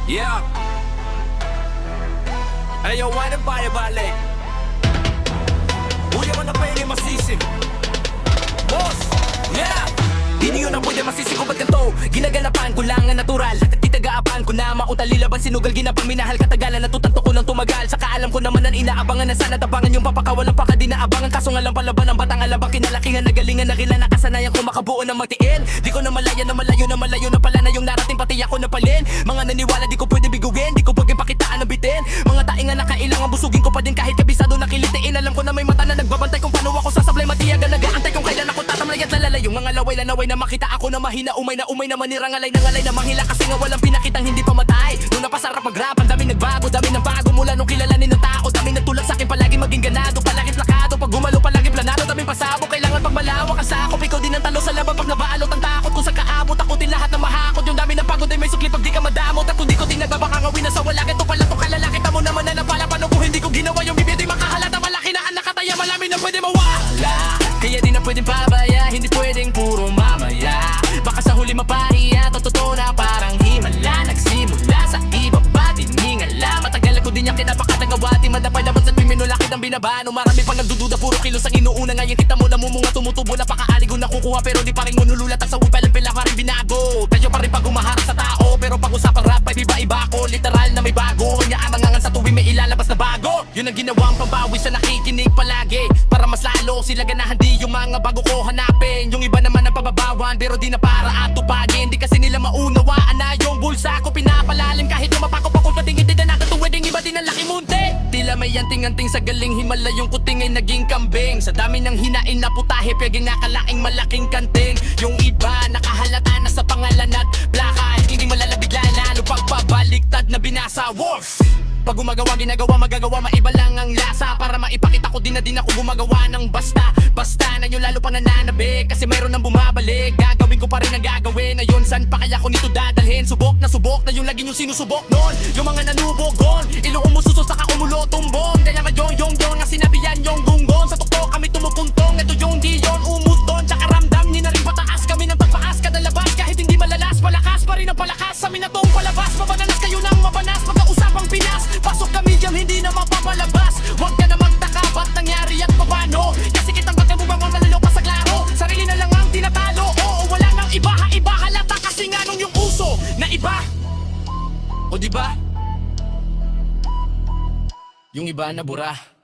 Yeah. Ayo, why the body balik? Uy, ako na pwede masisi. Boss, yeah. Di nyo na pwede masisi ko ba't ganito? Ginaganapan ko lang ang natural. At itagaapaan ko na mautalilabang sinugal. Ginapang minahal katagalan. Natutanto ko ng tumagal. Saka alam ko naman ang inaabangan na sana tabangan yung papakawalan pa ka di naabangan. Kaso nga lang palaban ang batang alabang kinalakihan. Nagalingan na kila nakasanayan ko makabuo ng magtiin. Di ko na malaya na malayo na pala na yung narating pati ako na palin. Mga naniwala di ko pwede biguin. Di ko pwede pakitaan na bitin. Mga taingan na kailangan busugin ko pa din kahit kabisado na kilitiin. Alam ko na may mata na nagbabantay kung paano ako sasablay matiyagan. Nagaantay kung kailan ako tatamlay at lalala. Yung mga laway lanaway na makita ako na mahina. Umay na manirangalay na ngalay na manghila. Kasi nga walang pinakitang hindi pa matay. Nung napasarap mag-rap, ang daming nagbago. Daming ng bago mula nung kilalanin ng tao. Daming nagtulak sa'kin palagi maging ganado. Palagi plakado, pag gumalo palagi planado. Daming pasabog, kailangan pag malawak ang sakop. Ikaw din ang talo sa laban pag nabaalot ang takot. Kung saan kaabot, takutin lahat ng mahakot. Yung dami ng pagod ay may sukli pag di ka madamot. At kung di ko din nagbabakangawin na sa wala. Ito pala to kalalaki, tamo naman na napala. Paano kung hindi ko ginawa yung bibig di makahalata. Malaki na ang nakataya, malamin na pwede mawala. Kaya di na pwedeng pabaya, hindi pwedeng puro mamaya. Baka sa huli mapahiya, totoo na parang himala. Nagsimula sa iba ba, tiningala. Matagal ko din niya kinapakatagawati. Madapay labot sa tuwing minulakit ang binabano. Marami pang nagdududa, puro kilos ang inuuna. Ngayon kita mo namumunga, tumutubo. Napakaaligo nakukuha pero di pa rin manululat. Ang sa upalang pila pa rin binago. Tayo pa rin pag umaharap sa tao. Pero pag usapang rap ay iba-iba ko. Literal na may bago. Kanya ang nangangan sa tuwing may ilalabas na bago. Yun ang ginawang pambawi sa nakikinig palagi. Para mas lalo sila ganahan di yung mga bago ko hanapin. Yung iba naman ang pababawan pero di na para atupagin. Di kasi nila maunawaan na yung bulsa ko pinapalalim. Kahit lumapako pa kung patingin din na nakatuweding iba din ang laki munti. Tila may anting-anting sa galing himala. Yung kuting ay naging kambing. Sa dami ng hinain na putahe pwedeng nakalaing malaking kanting. Yung iba nakahalata na sa pangalan at plaka. Hindi malalabigla lalo pagpabaliktad na binasa. Wolf! Pag gumagawa, ginagawa, magagawa, maiba lang ang lasa. Para maipakita ko din ako gumagawa ng basta. Basta na yun lalo pang nananabik. Kasi mayroon nang bumabalik. Gagawin ko pa rin ang gagawin. Ayun, saan pa kaya ko nito dadalhin? Subok na yung lagi yung sinusubok nun. Yung mga nanubogon, ilong umususo saka umulo tumbong. Kaya nga yung nga sinabihan yung gunggon. Sa tuktok kami tumupuntong. Ito yung di yun umuton. Tsaka ramdam ni na rin pataas kami ng pagpaas. Kada labas kahit hindi malalas. Palakas pa rin ang palakas. Sa minatong palabas. Mabananas kayo ng mabanas. Pagkausapang Pinas. Pasok kami dyan, hindi na mapapalabas. Huwag ka na magtaka, ba't nangyari at paano? Kasi kitang pagkabubang ang nalalo pa sa klaro. Sarili na lang ang tinatalo. Oo, wala nang iba, iba halata. Kasi nga nung yung uso na iba. O diba? Yung iba na bura.